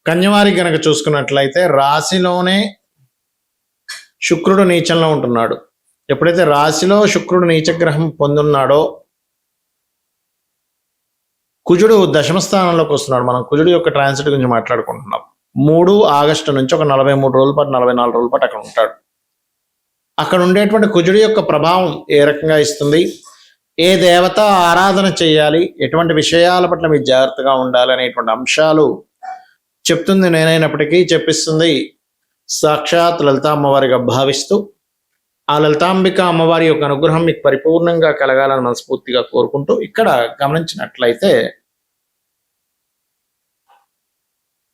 కన్యవారి గనక చూసుకున్నట్లయితే రాశిలోనే శుక్రుడు నీచంలో ఉంటున్నాడు. ఎప్పుడైతే రాశిలో శుక్రుడు నీచగ్రహం పొందున్నాడో కుజుడు దశమ స్థానంలోకి వస్తున్నాడు. మనం కుజుడు యొక్క ట్రాన్సిట్ గురించి మాట్లాడుకుంటున్నాం. 3 ఆగస్టు నుంచి ఒక 43 రోజుల పాటు 44 రోజుల పాటు అక్కడ ఉంటాడు. అక్కడ ఉండేటువంటి కుజుడు యొక్క ప్రభావం ఏ రకంగా ఇస్తుంది, ఏ దేవత ఆరాధన చేయాలి, ఎటువంటి విషయాల పట్ల మీరు జాగ్రత్తగా ఉండాలి అనేటువంటి అంశాలు చెప్తుంది నేనైనప్పటికీ చెప్పిస్తుంది సాక్షాత్ లలితా అమ్మవారిగా భావిస్తూ ఆ లలితాంబిక అమ్మవారి యొక్క అనుగ్రహం మీకు పరిపూర్ణంగా కలగాలని మనస్ఫూర్తిగా కోరుకుంటూ ఇక్కడ గమనించినట్లయితే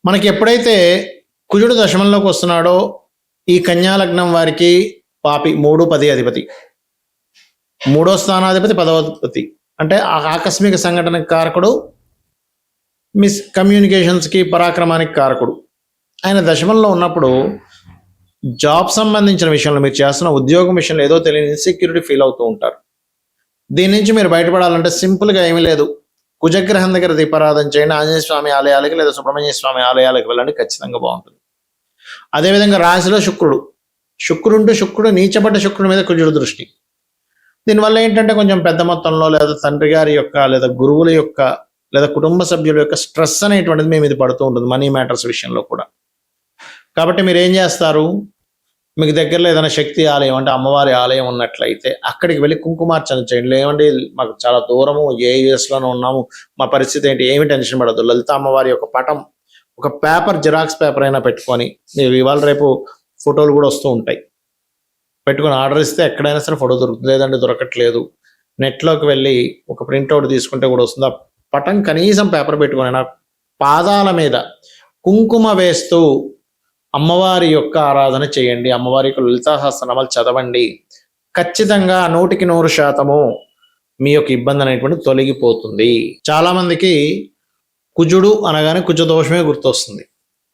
మనకి ఎప్పుడైతే కుజుడు దశమంలోకి వస్తున్నాడో ఈ కన్యా లగ్నం వారికి పాపి 3-10 అధిపతి, 3వ స్థానాధిపతి 10వ అధిపతి, అంటే ఆకస్మిక సంఘటనకు కారకుడు, మిస్ కమ్యూనికేషన్స్కి పరాక్రమానికి కారకుడు. ఆయన దశమంలో ఉన్నప్పుడు జాబ్ సంబంధించిన విషయంలో మీరు చేస్తున్న ఉద్యోగం విషయంలో ఏదో తెలియని ఇన్సెక్యూరిటీ ఫీల్ అవుతూ ఉంటారు. దీని నుంచి మీరు బయటపడాలంటే సింపుల్గా ఏమీ లేదు, కుజగ్రహం దగ్గర దీపారాధన చేయండి, ఆంజనేయ స్వామి ఆలయాలకి లేదా సుబ్రహ్మణ్య స్వామి ఆలయాలకు వెళ్ళండి, ఖచ్చితంగా బాగుంటుంది. అదేవిధంగా రాశిలో శుక్రుడు నీచబడ్డ శుక్రుడి మీద కుజుడు దృష్టి. దీనివల్ల ఏంటంటే కొంచెం పెద్ద మొత్తంలో లేదా తండ్రి గారి యొక్క లేదా గురువుల యొక్క లేదా కుటుంబ సభ్యుల యొక్క స్ట్రెస్ అనేటువంటిది మీ మీద పడుతూ ఉంటుంది మనీ మ్యాటర్స్ విషయంలో కూడా. కాబట్టి మీరు ఏం చేస్తారు, మీకు దగ్గరలో ఏదైనా శక్తి ఆలయం అంటే అమ్మవారి ఆలయం ఉన్నట్లయితే అక్కడికి వెళ్ళి కుంకుమార్చన చేయండి. లేవండి మాకు చాలా దూరము, యుఎస్లోనే ఉన్నాము, మా పరిస్థితి ఏంటి, ఏమి టెన్షన్ పడద్దు. లలిత అమ్మవారి యొక్క పటం ఒక పేపర్, జిరాక్స్ పేపర్ అయినా పెట్టుకొని, మీరు ఇవాళ రేపు ఫోటోలు కూడా వస్తూ ఉంటాయి, పెట్టుకొని ఆర్డర్ ఇస్తే ఎక్కడైనా సరే ఫోటో దొరుకుతుంది. లేదంటే దొరకట్లేదు, నెట్లోకి వెళ్ళి ఒక ప్రింట్అవుట్ తీసుకుంటే కూడా వస్తుంది. ఆ పటం కనీసం పేపర్ పెట్టుకొని పాదాల మీద కుంకుమ వేస్తూ అమ్మవారి యొక్క ఆరాధన చేయండి. అమ్మవారి యొక్క లలితా సహస్రనామాలు చదవండి. ఖచ్చితంగా 100% మీ యొక్క ఇబ్బంది అనేటువంటి తొలగిపోతుంది. చాలా మందికి కుజుడు అనగానే కుజదోషమే గుర్తొస్తుంది.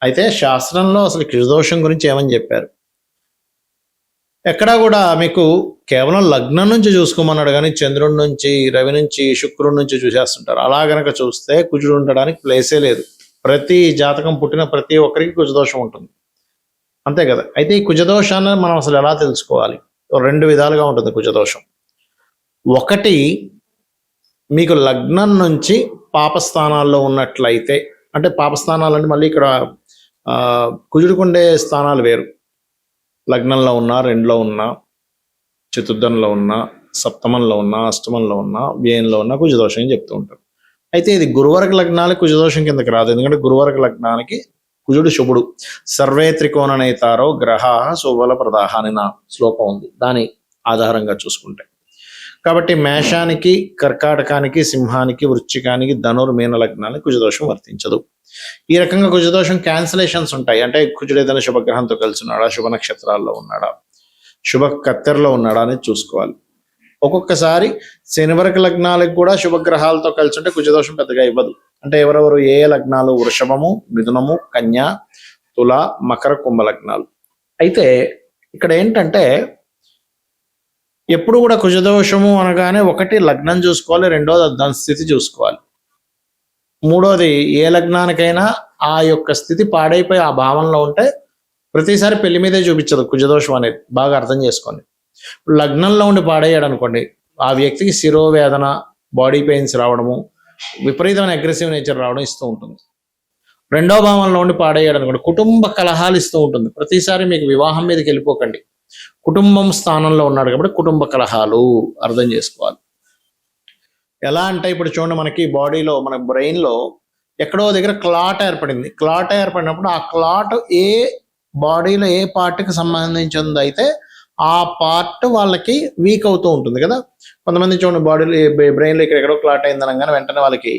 అయితే శాస్త్రంలో అసలు కుజదోషం గురించి ఏమని చెప్పారు, ఎక్కడా కూడా మీకు కేవలం లగ్నం నుంచి చూసుకోమన్నాడు కానీ చంద్రుడి నుంచి, రవి నుంచి, శుక్రుడి నుంచి చూసేస్తుంటారు. అలా గనక చూస్తే కుజుడు ఉండడానికి ప్లేసే లేదు. ప్రతి జాతకం పుట్టిన ప్రతి ఒక్కరికి కుజదోషం ఉంటుంది, అంతే కదా. అయితే ఈ కుజదోషాన్ని మనం అసలు ఎలా తెలుసుకోవాలి? 2 విధాలుగా ఉంటుంది కుజదోషం. ఒకటి, మీకు లగ్నం నుంచి పాపస్థానాల్లో ఉన్నట్లయితే, అంటే పాపస్థానాలు అంటే మళ్ళీ ఇక్కడ కుజుడుకుండే స్థానాలు వేరు. లగ్నంలో ఉన్నా, 2లో ఉన్నా, చతుర్థంలో ఉన్నా, సప్తమంలో ఉన్నా, అష్టమంలో ఉన్నా, వ్యయంలో ఉన్నా కుజదోషం అని చెప్తూ ఉంటారు. అయితే ఇది గురువర్గ లగ్నానికి కుజదోషం కిందకి రాదు. ఎందుకంటే గురువర్గ లగ్నానికి కుజుడు శుభుడు. సర్వే త్రికోణ నేతారో గ్రహ శుభల ప్రదాహ అని నా శ్లోకం ఉంది, దాని ఆధారంగా చూసుకుంటే. కాబట్టి మేషానికి, కర్కాటకానికి, సింహానికి, వృశ్చికానికి, ధనుర్మీన లగ్నానికి కుజదోషం వర్తించదు. ఈ రకంగా కుజదోషం క్యాన్సిలేషన్స్ ఉంటాయి. అంటే కుజుడు ఏదైనా శుభగ్రహంతో కలిసి ఉన్నాడా, శుభ నక్షత్రాల్లో ఉన్నాడా, శుభ కత్తెరలో ఉన్నాడా అనేది చూసుకోవాలి. ఒక్కొక్కసారి శనివర్గ లగ్నాలకు కూడా శుభగ్రహాలతో కలిసి ఉంటే కుజదోషం పెద్దగా ఇవ్వదు. అంటే ఎవరెవరు ఏ లగ్నాలు, వృషభము, మిథునము, కన్య, తుల, మకర, కుంభ లగ్నాలు. అయితే ఇక్కడ ఏంటంటే ఎప్పుడు కూడా కుజదోషము అనగానే ఒకటి లగ్నం చూసుకోవాలి, రెండోది దాని స్థితి చూసుకోవాలి, మూడోది ఏ లగ్నానికైనా ఆ యొక్క స్థితి పాడైపోయి ఆ భావంలో ఉంటే ప్రతిసారి పెళ్లి మీదే చూపించదు కుజదోషం అనేది. బాగా అర్థం చేసుకోండి. లగ్నంలో ఉండి పాడయ్యాడు అనుకోండి, ఆ వ్యక్తికి శిరోవేదన, బాడీ పెయిన్స్ రావడము, విపరీతమైన అగ్రెసివ్ నేచర్ రావడం ఇస్తూ ఉంటుంది. 2వ భావంలో ఉండి పాడయ్యాడు అనుకోండి, కుటుంబ కలహాలు ఇస్తూ ఉంటుంది. ప్రతిసారి మీకు వివాహం మీదకి వెళ్ళిపోకండి, కుటుంబం స్థానంలో ఉన్నాడు కాబట్టి కుటుంబ కలహాలు అర్థం చేసుకోవాలి. ఎలా అంటే ఇప్పుడు చూడండి, మనకి బాడీలో, మన బ్రెయిన్లో ఎక్కడో దగ్గర క్లాట్ ఏర్పడింది. క్లాట్ ఏర్పడినప్పుడు ఆ క్లాట్ ఏ బాడీలో ఏ పార్ట్కి సంబంధించింది అయితే ఆ పార్ట్ వాళ్ళకి వీక్ అవుతూ ఉంటుంది కదా. కొంతమంది చూడండి బాడీలో, బ్రెయిన్లో ఎక్కడో క్లాట్ అయింది అనగానే వెంటనే వాళ్ళకి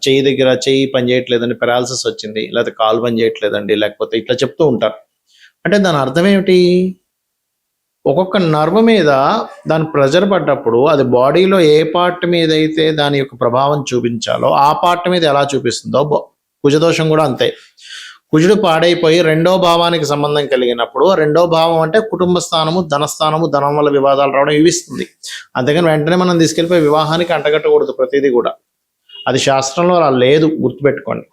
చెయ్యి దగ్గర చెయ్యి పని చేయట్లేదండి, పెరాలసిస్ వచ్చింది, లేకపోతే కాలు పని చేయట్లేదండి, లేకపోతే ఇట్లా చెప్తూ ఉంటారు. అంటే దాని అర్థం ఏమిటి? ఒక్కొక్క నర్వ్ మీద దాని ప్రెజర్ పడ్డప్పుడు అది బాడీలో ఏ పార్ట్ మీద అయితే దాని యొక్క ప్రభావం చూపించాలో ఆ పార్ట్ మీద ఎలా చూపిస్తుందో కుజదోషం కూడా అంతే. కుజుడు పాడైపోయి 2వ భావానికి సంబంధం కలిగినప్పుడు, 2వ భావం అంటే కుటుంబ స్థానము, ధనస్థానము, ధనం వల్ల వివాదాలు రావడం ఇవిస్తుంది. అంతేగాని వెంటనే మనం తీసుకెళ్ళిపోయి వివాహానికి అంటగట్టకూడదు ప్రతిదీ కూడా. అది శాస్త్రంలో అలా లేదు, గుర్తుపెట్టుకోండి.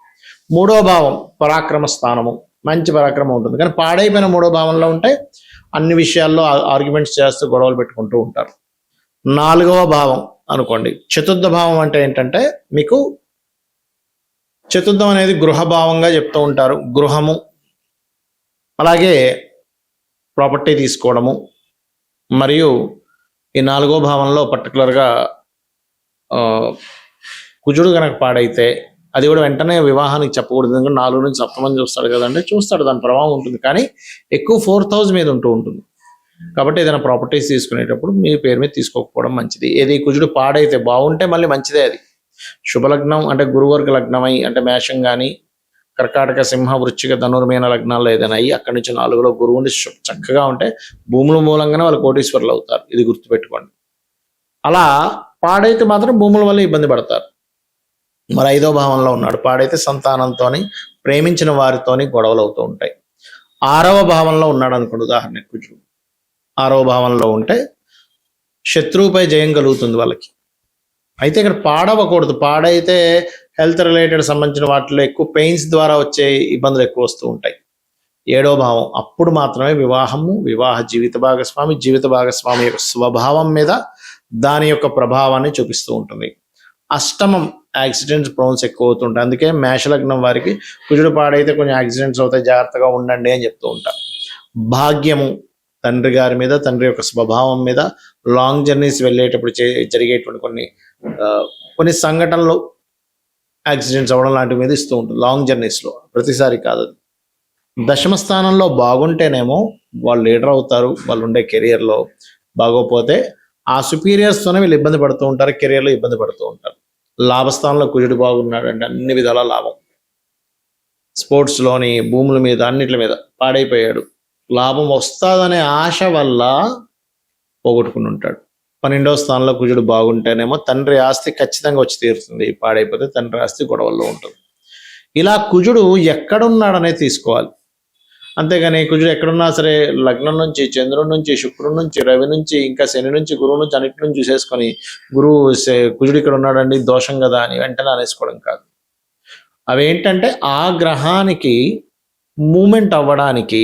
మూడో భావం పరాక్రమ స్థానము, మంచి పరాక్రమం ఉంటుంది. కానీ పాడైపోయిన మూడో భావంలో ఉంటే అన్ని విషయాల్లో ఆర్గ్యుమెంట్స్ చేస్తూ గొడవలు పెట్టుకుంటూ ఉంటారు. నాలుగవ భావం అనుకోండి. చతుర్థ భావం అంటే ఏంటంటే మీకు చతుర్థం అనేది గృహభావంగా చెప్తూ ఉంటారు. గృహము, అలాగే ప్రాపర్టీ తీసుకోవడము, మరియు ఈ నాలుగో భావంలో పర్టికులర్గా కుజుడు కనుక పాడైతే అది కూడా వెంటనే వివాహానికి చెప్పకూడదు. ఎందుకంటే 4 నుంచి సప్తమని చూస్తాడు కదంటే, చూస్తాడు, దాని ప్రభావం ఉంటుంది, కానీ ఎక్కువ 4th హౌస్ మీద ఉంటుంది. కాబట్టి ఏదైనా ప్రాపర్టీస్ తీసుకునేటప్పుడు మీ పేరు మీద తీసుకోకపోవడం మంచిది. ఏది కుజుడు పాడైతే బాగుంటే మళ్ళీ మంచిదే. అది శుభలగ్నం అంటే గురువర్గ లగ్నమై, అంటే మేషం కానీ కర్కాటక సింహ వృశ్చిక ధనుర్మీన లగ్నాల్లో ఏదైనా అయ్యి అక్కడి నుంచి 4లో గురువుని చక్కగా ఉంటే భూముల మూలంగానే వాళ్ళు కోటీశ్వరులు అవుతారు. ఇది గుర్తుపెట్టుకోండి. అలా పాడైతే మాత్రం భూముల వల్ల ఇబ్బంది పడతారు. మరి 5వ భావంలో ఉన్నాడు, పాడైతే సంతానంతోని ప్రేమించిన వారితోని గొడవలు అవుతూ ఉంటాయి. 6వ భావంలో ఉన్నాడు అనుకోండి, ఉదాహరణకు కుజుడు 6వ భావంలో ఉంటే శత్రువుపై జయం కలుగుతుంది వాళ్ళకి. అయితే ఇక్కడ పాడవకూడదు. పాడైతే హెల్త్ రిలేటెడ్ సంబంధించిన వాటిలో ఎక్కువ పెయిన్స్ ద్వారా వచ్చే ఇబ్బందులు ఎక్కువ వస్తూ ఉంటాయి. 7వ భావం, అప్పుడు మాత్రమే వివాహము, వివాహ జీవిత భాగస్వామి యొక్క స్వభావం మీద దాని యొక్క ప్రభావాన్ని చూపిస్తూ ఉంటుంది. అష్టమం, యాక్సిడెంట్స్ ప్రోన్స్ ఎక్కువ అవుతుంటాయి. అందుకే మేషలగ్నం వారికి కుజుడు పాడైతే కొంచెం యాక్సిడెంట్స్ అవుతాయి, జాగ్రత్తగా ఉండండి అని చెప్తూ ఉంటారు. భాగ్యము, తండ్రి గారి మీద, తండ్రి యొక్క స్వభావం మీద, లాంగ్ జర్నీస్ వెళ్ళేటప్పుడు జరిగేటువంటి కొన్ని సంఘటనలు యాక్సిడెంట్స్ అవ్వడం లాంటివి మీద ఇస్తూ ఉంటుంది లాంగ్ జర్నీస్లో, ప్రతిసారి కాదు. దశమ స్థానంలో బాగుంటేనేమో వాళ్ళు లీడర్ అవుతారు, వాళ్ళు ఉండే కెరియర్లో. బాగోపోతే ఆ సుపీరియర్స్తోనే వీళ్ళు ఇబ్బంది పడుతూ ఉంటారు, కెరియర్లో ఇబ్బంది పడుతూ ఉంటారు. లాభస్థానంలో కుజుడు బాగున్నాడు అంటే అన్ని విధాల లాభం. స్పోర్ట్స్లోని, భూముల మీద, అన్నిటి మీద పాడైపోయాడు, లాభం వస్తుందనే ఆశ వల్ల పోగొట్టుకుని ఉంటాడు. 12వ స్థానంలో కుజుడు బాగుంటేనేమో తండ్రి ఆస్తి ఖచ్చితంగా వచ్చి తీరుతుంది, పాడైపోతే తండ్రి ఆస్తి గొడవల్లో ఉంటుంది. ఇలా కుజుడు ఎక్కడున్నాడనేది తీసుకోవాలి. అంతేగాని కుజుడు ఎక్కడున్నా సరే లగ్నం నుంచి, చంద్రుడి నుంచి, శుక్రుడి నుంచి, రవి నుంచి, ఇంకా శని నుంచి, గురువు నుంచి, అన్నిటి నుంచి చూసేసుకొని కుజుడు ఇక్కడ ఉన్నాడండి దోషం కదా అని వెంటనే అనేసుకోవడం కాదు. అవేంటంటే ఆ గ్రహానికి మూమెంట్ అవ్వడానికి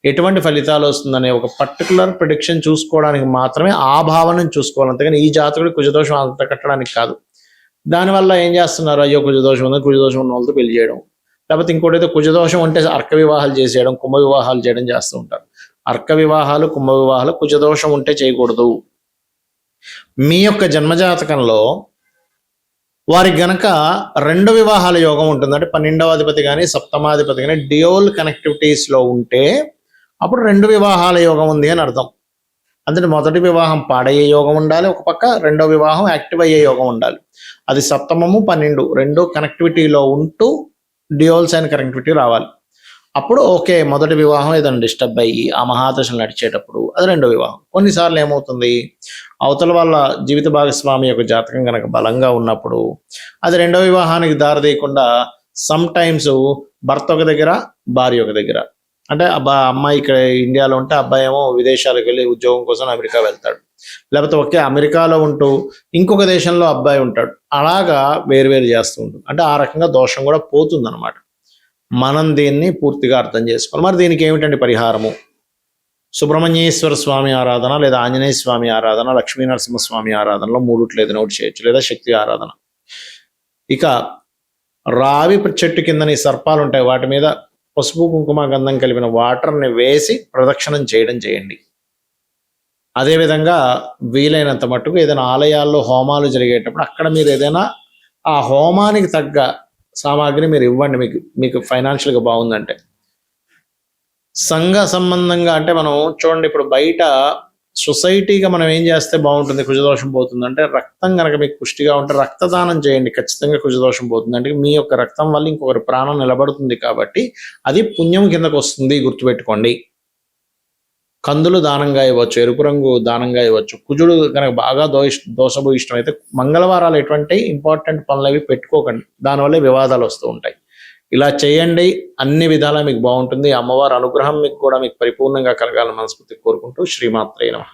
ఎటువంటి ఫలితాలు వస్తుందనే ఒక పర్టికులర్ ప్రిడిక్షన్ చూసుకోవడానికి మాత్రమే ఆ భావనను చూసుకోవాలి. అంతేగాని ఈ జాతకుడి కుజదోషం అంత కట్టడానికి కాదు. దానివల్ల ఏం చేస్తున్నారు, అయ్యో కుజదోషం ఉంది, కుజదోషం ఉన్న వాళ్ళతో పెళ్లి చేయడం, లేకపోతే ఇంకోటి అయితే కుజదోషం ఉంటే అర్క వివాహాలు చేసేయడం, కుంభ వివాహాలు చేయడం చేస్తూ ఉంటారు. అర్క వివాహాలు, కుంభ వివాహాలు కుజదోషం ఉంటే చేయకూడదు. మీ యొక్క జన్మజాతకంలో వారికి గనక 2 వివాహాల యోగం ఉంటుంది, అంటే 12వ అధిపతి కానీ 7వ కానీ డ్యూయల్ కనెక్టివిటీస్లో ఉంటే అప్పుడు 2 వివాహాల యోగం ఉంది అని అర్థం. అంటే మొదటి వివాహం పాడయ్యే యోగం ఉండాలి ఒక పక్క, 2వ వివాహం యాక్టివ్ అయ్యే యోగం ఉండాలి. అది 7ము 12 2 కనెక్టివిటీలో ఉంటూ డ్యూయల్స్ అయిన కనెక్టివిటీ రావాలి. అప్పుడు ఓకే, మొదటి వివాహం ఏదైనా డిస్టర్బ్ అయ్యి ఆ మహాదశలు నడిచేటప్పుడు అది 2వ వివాహం. కొన్నిసార్లు ఏమవుతుంది, అవతల వాళ్ళ జీవిత భాగస్వామి యొక్క జాతకం కనుక బలంగా ఉన్నప్పుడు అది 2వ వివాహానికి దారితీయకుండా సమ్ టైమ్స్ భర్త ఒక దగ్గర, భార్య ఒక దగ్గర, అంటే అమ్మాయి ఇక్కడ ఇండియాలో ఉంటే అబ్బాయి ఏమో విదేశాలకు వెళ్ళి ఉద్యోగం కోసం అమెరికా వెళ్తాడు, లేకపోతే ఒకే అమెరికాలో ఉంటూ ఇంకొక దేశంలో అబ్బాయి ఉంటాడు. అలాగా వేరు చేస్తూ ఉంటుంది. అంటే ఆ రకంగా దోషం కూడా పోతుంది అనమాట. మనం దీన్ని పూర్తిగా అర్థం చేసుకోవాలి. మరి దీనికి ఏమిటండి పరిహారము? సుబ్రహ్మణ్యేశ్వర స్వామి ఆరాధన, లేదా ఆంజనేయ స్వామి ఆరాధన, లక్ష్మీ నరసింహస్వామి ఆరాధనలో 3 ఏదైనా ఒకటి చేయొచ్చు, లేదా శక్తి ఆరాధన. ఇక రావి చెట్టు కిందని సర్పాలు ఉంటాయి, వాటి మీద పసుపు కుంకుమ గంధం కలిపిన వాటర్ని వేసి ప్రదక్షిణం చేయండి. అదేవిధంగా వీలైనంత మట్టుకు ఏదైనా ఆలయాల్లో హోమాలు జరిగేటప్పుడు అక్కడ మీరు ఏదైనా ఆ హోమానికి తగ్గ సామాగ్రి మీరు ఇవ్వండి, మీకు ఫైనాన్షియల్గా బాగుందంటే. సంఘ సంబంధంగా అంటే మనం చూడండి, ఇప్పుడు బయట సొసైటీగా మనం ఏం చేస్తే బాగుంటుంది, కుజదోషం పోతుంది అంటే రక్తం కనుక మీకు పుష్టిగా ఉంటే రక్తదానం చేయండి, ఖచ్చితంగా కుజదోషం పోతుంది. అంటే మీ యొక్క రక్తం వల్ల ఇంకొకరి ప్రాణం నిలబడుతుంది, కాబట్టి అది పుణ్యం కిందకు వస్తుంది, గుర్తుపెట్టుకోండి. కందులు దానంగా ఇవ్వచ్చు, ఎరుపు రంగు దానంగా ఇవ్వచ్చు. కుజుడు కనుక బాగా దోషభూయిష్టం అయితే మంగళవారాలు ఎటువంటి ఇంపార్టెంట్ పనులు అవి పెట్టుకోకండి, దానివల్ల వివాదాలు వస్తూ ఉంటాయి. ఇలా చేయండి, అన్ని విధాలా మీకు బాగుంటుంది. అమ్మవారి అనుగ్రహం మీకు పరిపూర్ణంగా కలగాలని మనస్ఫూర్తి కోరుకుంటూ శ్రీమాత్రే నమః.